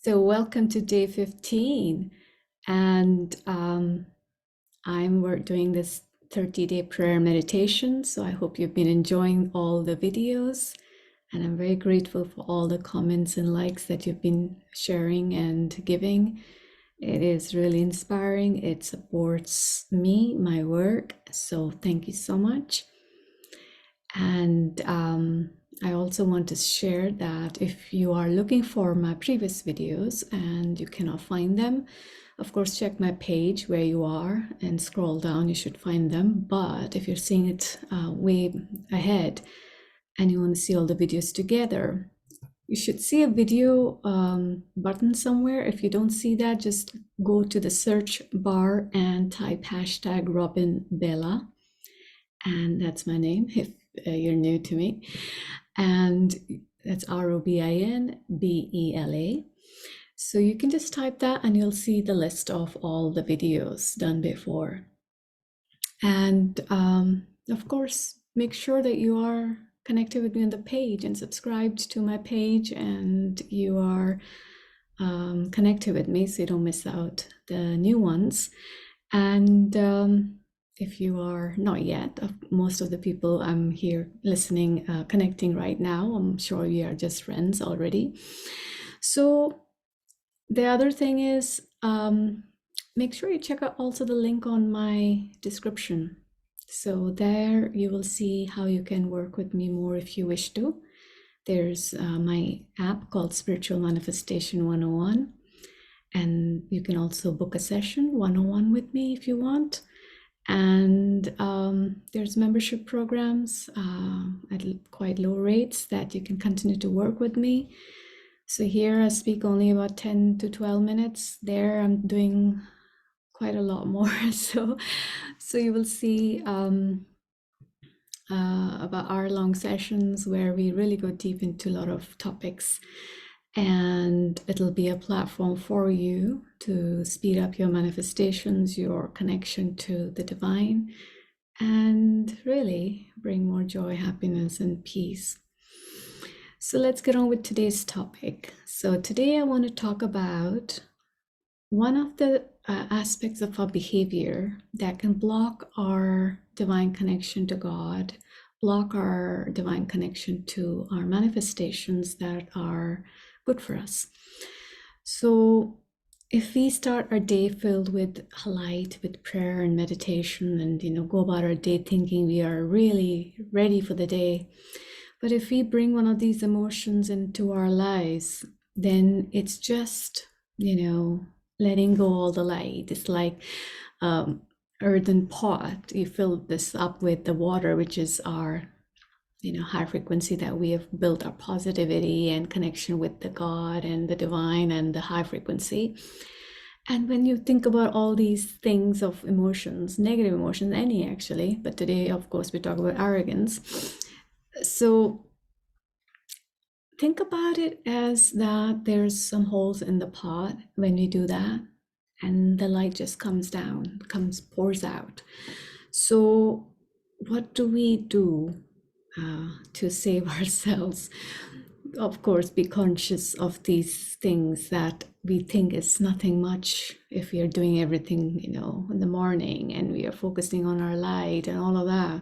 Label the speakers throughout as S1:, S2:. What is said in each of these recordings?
S1: So, welcome to day 15. And we're doing this 30-day prayer meditation. So, I hope you've been enjoying all the videos. And I'm very grateful for all the comments and likes that you've been sharing and giving. It is really inspiring. It supports me, my work. So, thank you so much. And I also want to share that if you are looking for my previous videos and you cannot find them, of course, check my page where you are and scroll down, you should find them. But if you're seeing it way ahead and you want to see all the videos together, you should see a video button somewhere. If you don't see that, just go to the search bar and type hashtag robinbela. And that's my name if you're new to me. And that's ROBINBELA. So you can just type that and you'll see the list of all the videos done before. And of course, make sure that you are connected with me on the page and subscribed to my page, and you are connected with me so you don't miss out the new ones. And if you are not yet, most of the people I'm here listening, connecting right now, I'm sure we are just friends already. So the other thing is, make sure you check out also the link on my description. So there you will see how you can work with me more if you wish to. There's my app called Spiritual Manifestation 101. And you can also book a session 101 with me if you want. And there's membership programs at quite low rates that you can continue to work with me. So here I speak only about 10 to 12 minutes. There I'm doing quite a lot more. So you will see about hour-long sessions where we really go deep into a lot of topics. And it'll be a platform for you to speed up your manifestations, your connection to the divine, and really bring more joy, happiness, and peace. So let's get on with today's topic. So today I want to talk about one of the aspects of our behavior that can block our divine connection to God, block our divine connection to our manifestations that are good for us. So if we start our day filled with light, with prayer and meditation, and go about our day thinking we are really ready for the day, but if we bring one of these emotions into our lives, then it's just letting go all the light. It's like earthen pot. You fill this up with the water, which is our high frequency that we have built our positivity and connection with the God and the divine and the high frequency. And when you think about all these things of emotions, negative emotions, any actually, but today, of course, we talk about arrogance. So think about it as that there's some holes in the pot when we do that, and the light just comes down, pours out. So what do we do to save ourselves? Of course, be conscious of these things that we think is nothing much if we are doing everything, in the morning and we are focusing on our light and all of that.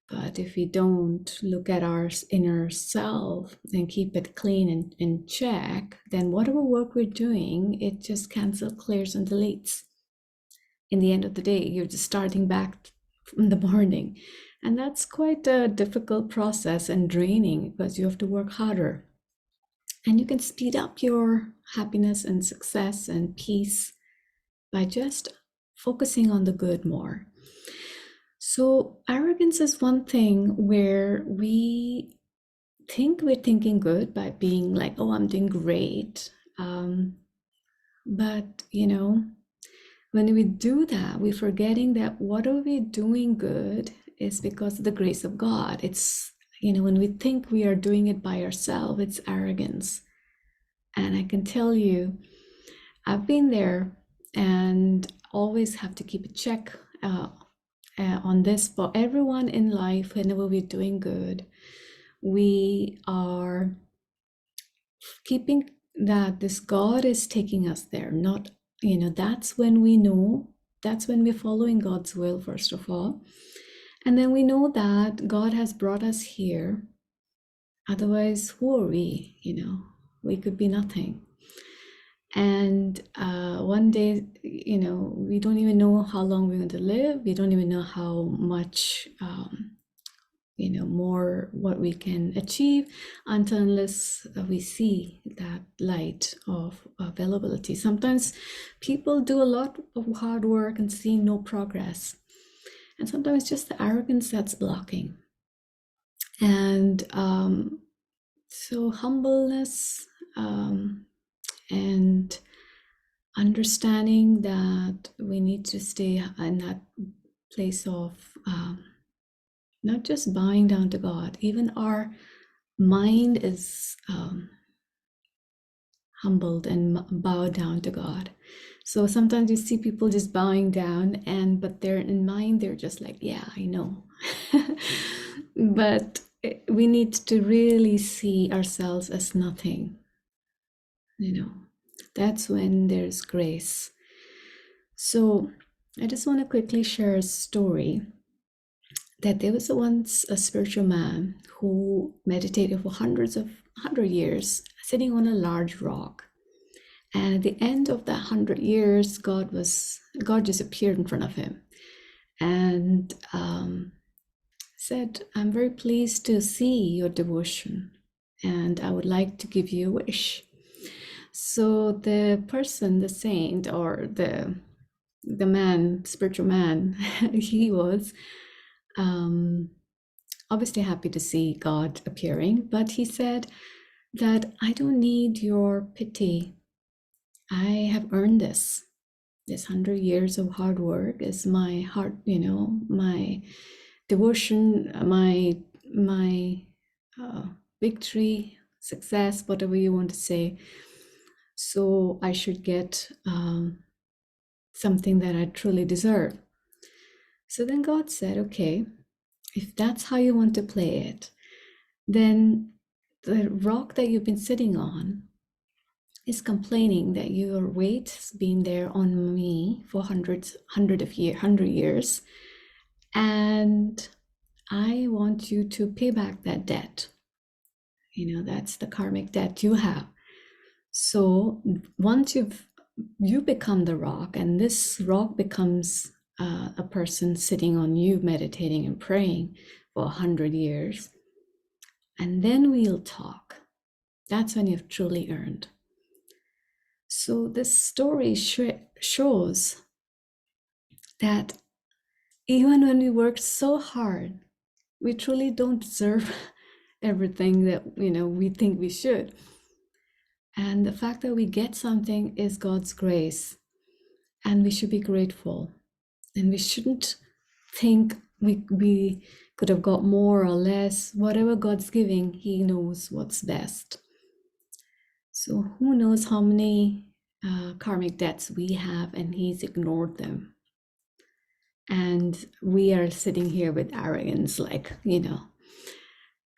S1: But if we don't look at our inner self and keep it clean and in check, then whatever work we're doing, it just cancels, clears, and deletes. In the end of the day, you're just starting back in the morning. And that's quite a difficult process and draining because you have to work harder. And you can speed up your happiness and success and peace by just focusing on the good more. So arrogance is one thing where we think we're thinking good by being like, oh, I'm doing great. But, when we do that, we're forgetting that what are we doing good is because of the grace of God. It's, when we think we are doing it by ourselves, it's arrogance. And I can tell you, I've been there and always have to keep a check on this for everyone in life. Whenever we're doing good, we are keeping that this God is taking us there. Not, that's when we know, that's when we're following God's will, first of all. And then we know that God has brought us here. Otherwise, who are we? We could be nothing. And one day, we don't even know how long we're going to live. We don't even know how much, more what we can achieve unless we see that light of availability. Sometimes people do a lot of hard work and see no progress. And sometimes it's just the arrogance that's blocking. And so humbleness and understanding that we need to stay in that place of not just bowing down to God, even our mind is humbled and bowed down to God. So sometimes you see people just bowing down, but they're in mind, they're just like, yeah, I know. But we need to really see ourselves as nothing. That's when there's grace. So I just want to quickly share a story that there was once a spiritual man who meditated for 100 years, sitting on a large rock. And at the end of that 100 years, God just appeared in front of him and said, I'm very pleased to see your devotion, and I would like to give you a wish. So the person, the saint, or the man, spiritual man, he was obviously happy to see God appearing, but he said that I don't need your pity. I have earned this. This 100 years of hard work is my heart, my devotion, my victory, success, whatever you want to say. So I should get something that I truly deserve. So then God said, okay, if that's how you want to play it, then the rock that you've been sitting on is complaining that your weight has been there on me for 100 years, and I want you to pay back that debt. That's the karmic debt you have. So once you become the rock, and this rock becomes a person sitting on you, meditating and praying for 100 years, and then we'll talk. That's when you've truly earned. So this story shows that even when we work so hard, we truly don't deserve everything that we think we should. And the fact that we get something is God's grace, and we should be grateful. And we shouldn't think we could have got more or less. Whatever God's giving, He knows what's best. So who knows how many karmic debts we have, and He's ignored them. And we are sitting here with arrogance,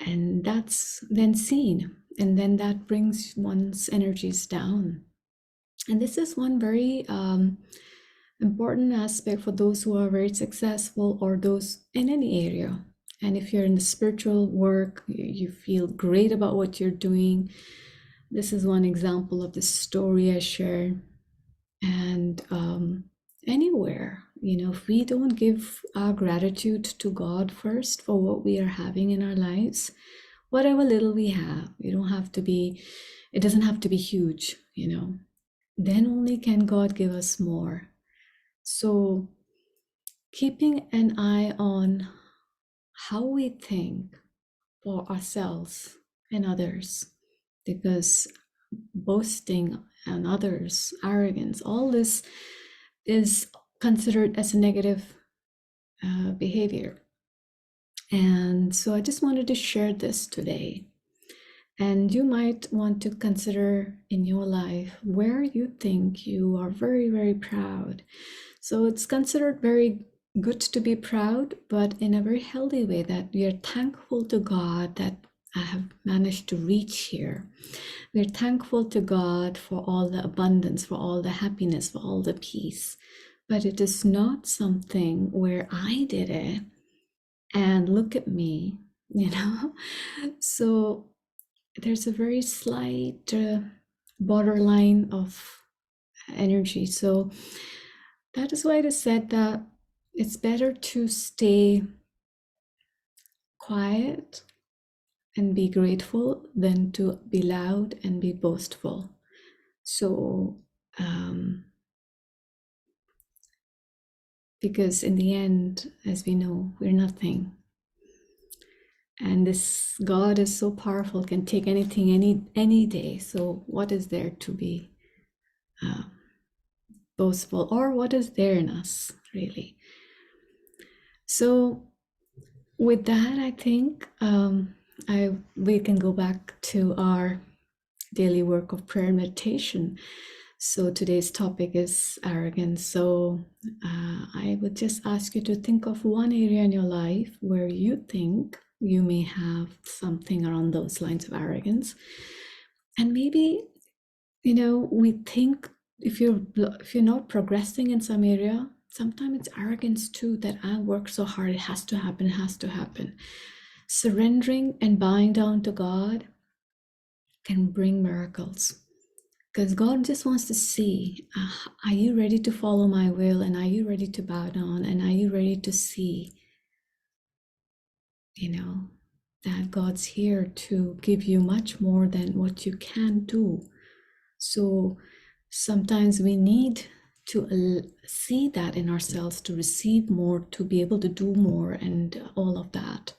S1: and that's then seen. And then that brings one's energies down. And this is one very important aspect for those who are very successful, or those in any area. And if you're in the spiritual work, you feel great about what you're doing. This is one example of the story I shared. And anywhere, if we don't give our gratitude to God first for what we are having in our lives, whatever little we have, it doesn't have to be huge, then only can God give us more. So keeping an eye on how we think for ourselves and others, because boasting and others, arrogance, all this is considered as a negative behavior. And so I just wanted to share this today. And you might want to consider in your life where you think you are very, very proud. So it's considered very good to be proud, but in a very healthy way, that you're thankful to God that I have managed to reach here. We're thankful to God for all the abundance, for all the happiness, for all the peace. But it is not something where I did it and look at me, you know? So there's a very slight borderline of energy. So that is why it is said that it's better to stay quiet and be grateful than to be loud and be boastful. So, because in the end, as we know, we're nothing. And this God is so powerful, can take anything any day. So what is there to be boastful, or what is there in us, really? So with that, I think we can go back to our daily work of prayer and meditation. So today's topic is arrogance. So I would just ask you to think of one area in your life where you think you may have something around those lines of arrogance. And maybe, we think if you're not progressing in some area, sometimes it's arrogance too, that I work so hard, it has to happen, it has to happen. Surrendering and bowing down to God can bring miracles, because God just wants to see, are you ready to follow my will, and are you ready to bow down, and are you ready to see, that God's here to give you much more than what you can do. So sometimes we need to see that in ourselves, to receive more, to be able to do more, and all of that.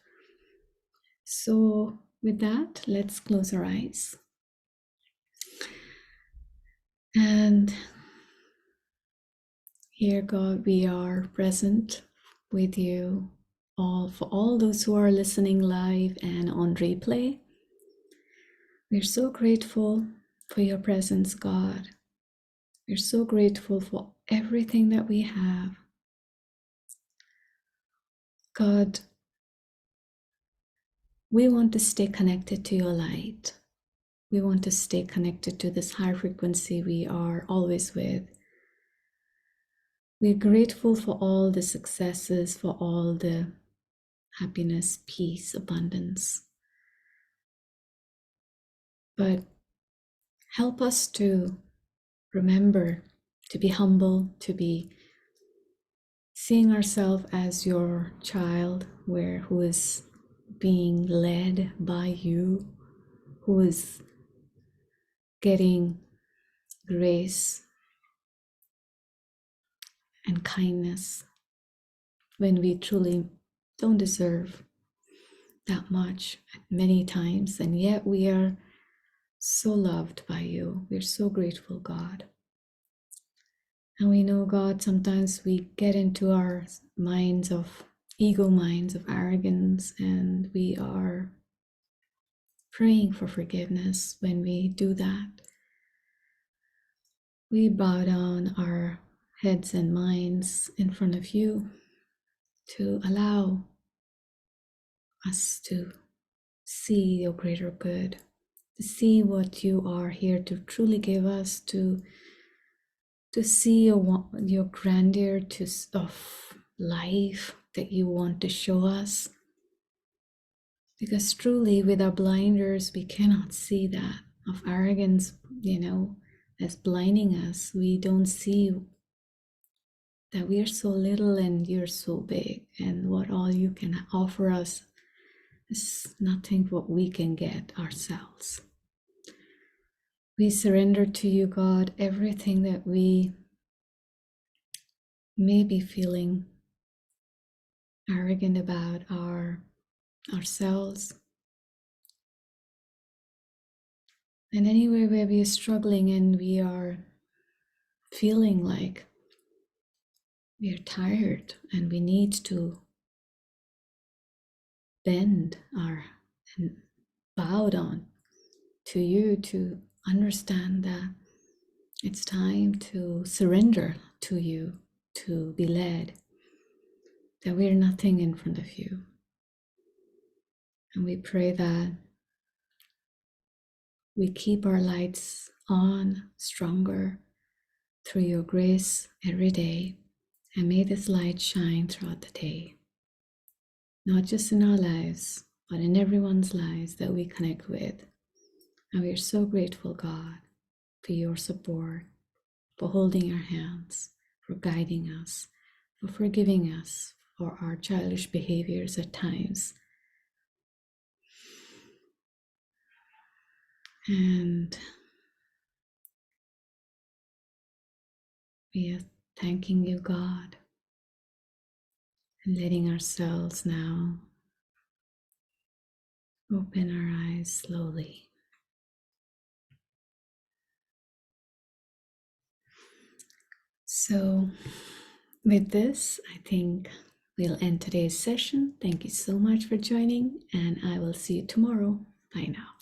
S1: So with that, let's close our eyes. And here, God, we are present with you all, for all those who are listening live and on replay. We're so grateful for your presence, God. We're so grateful for everything that we have. God, we want to stay connected to your light. We want to stay connected to this high frequency we are always with. We're grateful for all the successes, for all the happiness, peace, abundance. But help us to remember to be humble, to be seeing ourselves as your child, who is being led by you, who is getting grace and kindness when we truly don't deserve that much many times, and yet we are so loved by you. We're so grateful, God. And we know, God, sometimes we get into our ego minds of arrogance, and we are praying for forgiveness when we do that. We bow down our heads and minds in front of you to allow us to see your greater good, to see what you are here to truly give us, to see your grandeur of life that you want to show us. Because truly, with our blinders, we cannot see that of arrogance, as blinding us. We don't see that we are so little and you're so big, and what all you can offer us is nothing what we can get ourselves. We surrender to you, God, everything that we may be feeling arrogant about ourselves. And anywhere where we are struggling and we are feeling like we are tired and we need to bend and bow down to you, to understand that it's time to surrender to you, to be led, that we're nothing in front of you. And we pray that We keep our lights on stronger through your grace every day. And may this light shine throughout the day, not just in our lives, but in everyone's lives that we connect with. And we are so grateful, God, for your support, for holding our hands, for guiding us, for forgiving us for our childish behaviors at times. And we are thanking you, God, and letting ourselves now open our eyes slowly. So, with this, I think we'll end today's session. Thank you so much for joining, and I will see you tomorrow. Bye now.